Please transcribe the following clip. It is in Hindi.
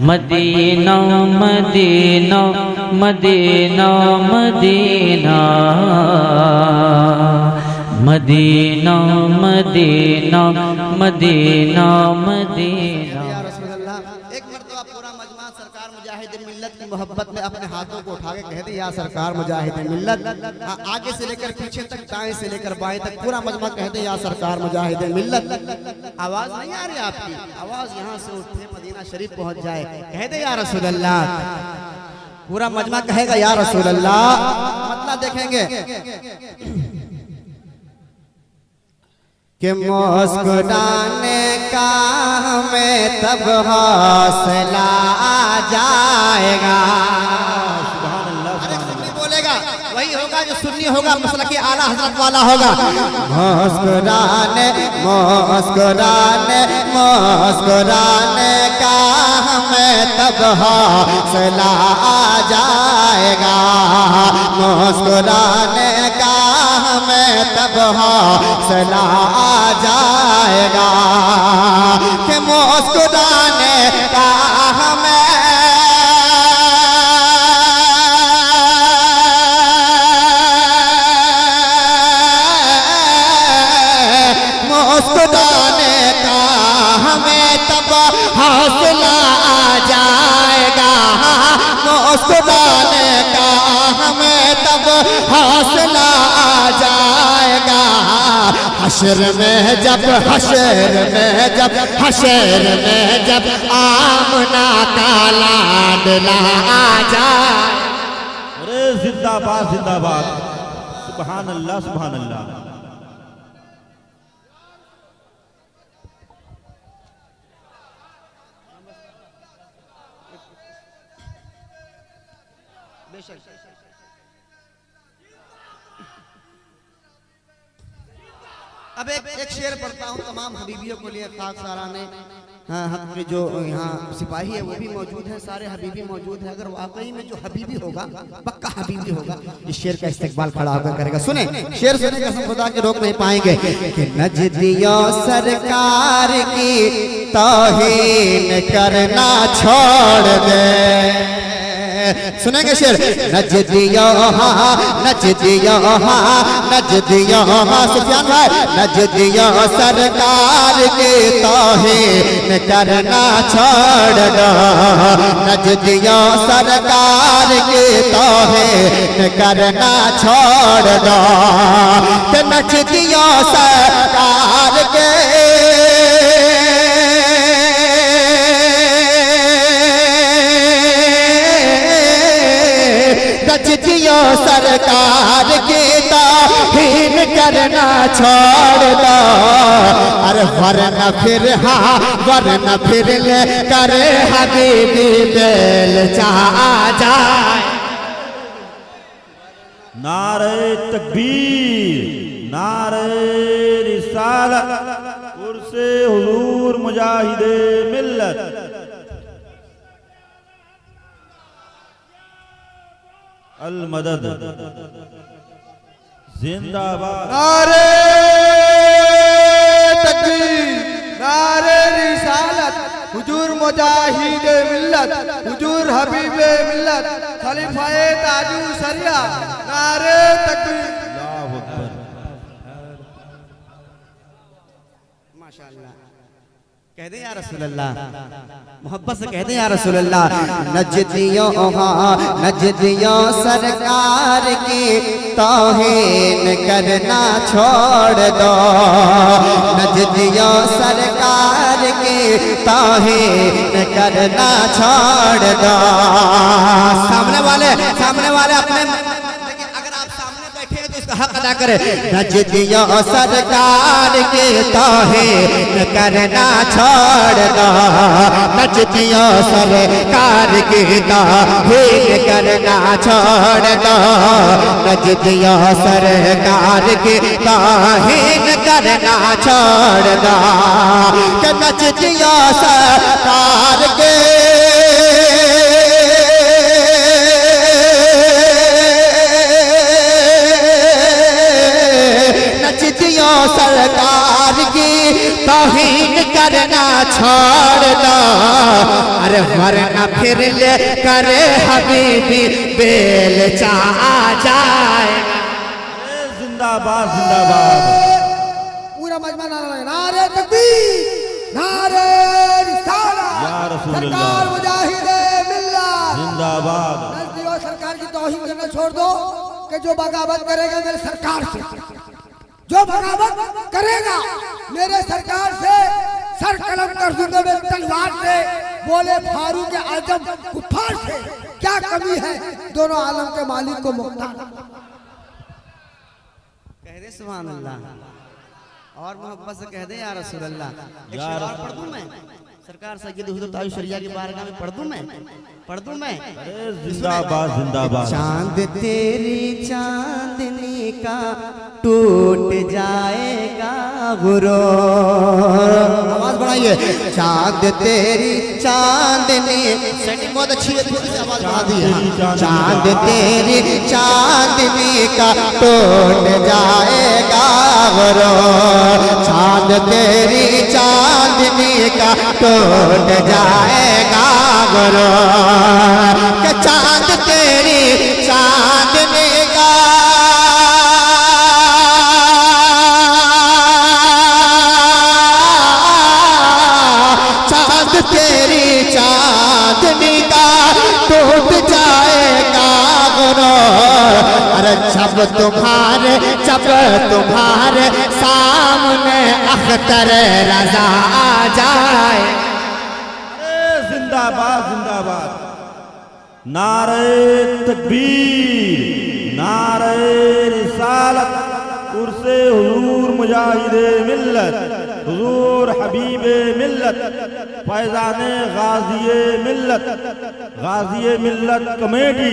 Medina Medina Medina Medina Medina Medina Medina Medina. एक मर्तबा पूरा मजमा सरकार मुजाहिद मिल्लत की मोहब्बत में अपने हाथों को उठा के कह दे या सरकार मुजाहिद मिल्लत। आगे से लेकर पीछे तक, दाएं से लेकर बाएं तक पूरा मजमा कह दे या सरकार मुजाहिद मिल्लत। आवाज नहीं आ रही आपकी, आवाज यहाँ से उठे मदीना शरीफ पहुंच जाए, कह दे या रसूल अल्लाह। पूरा मजमा कहेगा या रसूल अल्लाह। मतलब देखेंगे कि मुस्कुराने का हमें तब हौसला आ जाएगा। सुन्नी बोलेगा वही होगा जो सुन्नी होगा, मसला की आला हजरत वाला होगा। मुस्कुराने मुस्कुराने मुस्कुराने का हमें तब हौसला आ जाएगा। मुस्कुराने का हमें तब हौसला आ जाएगा कि मुस्कुराने का हमें मुस्कुराने का हमें तब हौसला आ जाएगा। मुस्कुराने का हमें तब हौसला आ जाएगा। हशर में जब हशर में जब हशर में जब आमना का लाडला आ जाए। अरे जिंदाबाद जिंदाबाद, सुभान अल्लाह सुभान अल्लाह। अब एक शेर पढ़ता हूँ तमाम हबीबियों के लिए, खाक सारा ने हक के जो यहाँ सिपाही है वो भी मौजूद है, सारे हबीबी मौजूद है। अगर वाकई में जो हबीबी होगा पक्का हबीबी होगा, इस शेर का इस्तेकबाल खड़ा होकर करेगा। सुने शेर, सुने कसम खुदा के रोक नहीं पाएंगे कि नजदियों सरकार की तौहीन करना छोड़ दे। सुनेंगे शेर, नजदियों हाँ नजदियों हाँ नजदियों हाँ सुफियान भाई, नजदियों सरकार की तौहीन करना छोड़ दो। नजदियों सरकार की तौहीन करना छोड़ दो। कि नजदियों सरकार के नजदियों सरकार की तौहीन करना छोड़ दो। अरे वरना फिर हाँ वरना फिर ले करे हबीबी बेल चाह जाए। नारे तकबीर, नारे रिसालत, कुर्से हुजूर मुजाहिदे मिल्लत। अल मदद जिंदाबाद। नारे तकबीर, नारे रिसालत, हुजूर मुजाहिद मिल्लत, हुजूर हबीब मिल्लत, खलीफाए ताजू सरिया। नारे तकबीर, अल्लाहु अकबर। माशाअल्लाह, कह दे या रसूल अल्लाह, मोहब्बत से कह दे या रसूल अल्लाह। नजदियों हाँ नजदियों सरकार की तौहीन करना छोड़ दो। नजदियों सरकार की तौहीन करना छोड़ दो। सामने वाले अपने हक अदा करे। नजदियों सरकार की तौहीन करना छोड़ दो। नजदियों सरकार की तौहीन करना छोड़ दो। नजदियों सरकार की तौहीन करना छोड़ दो। कि नजदियों सरकार के सरकार की तौहीन करना छोड़ दो, अरे वरना फिर ले करे हबीबी बेल चा जाएगा। जिंदाबाद जिंदाबाद। पूरा मजमा नारा लगा, नारे तकबीर, नारे रिसालत, या रसूल सरकार अल्लाह मुजाहिदे मिल्लत जिंदाबाद। नजदी और सरकार की तौहीन करना छोड़ दो कि जो बगावत करेगा मेरे सरकार से, जो बगावत करेगा मेरे सरकार से सर कलम कर दूंगा मैं तलवार से। बोले फारूक आजम कुफार से क्या कमी है, दोनों आलम के मालिक को मुख्तार। कह दे सुभान अल्लाह और मोहब्बत से कह दे या रसूल अल्लाह। एक या शेर और रसूल पढ़ दूं मैं, सरकार सैयद हुजूर ताज शरिया की बारगाह में पढ़ दूं मैं, पढ़ दूं मैं। अरे जिंदाबाद जिंदाबाद। चांद तेरी चांदनी का टूट जाएगा गुरूर, आवाज बढ़ाइए। चांद तेरी चांदनी, सेटिंग बहुत अच्छी है, थोड़ी सी आवाज बढ़ा दी है। चांद तेरी चांदनी का टूट जाएगा गुरूर, चांद तेरी चांदनी का टूट जाएगा गुरूर, कि चांद तेरी चांदनी का तेरी चांदनी का टूट जाएगा गुरूर, अरे जब तुम्हारे सामने अख्तर रजा आ जाए। जिंदाबाद जिंदाबाद। नारे तकबीर, नारे रिसालत, उर्से हुजूर मुजाहिदे मिल्लत, हुजूर हबीबे मिल्लत, फैजाने गाजिए मिल्लत, गाजिए मिल्लत कमेटी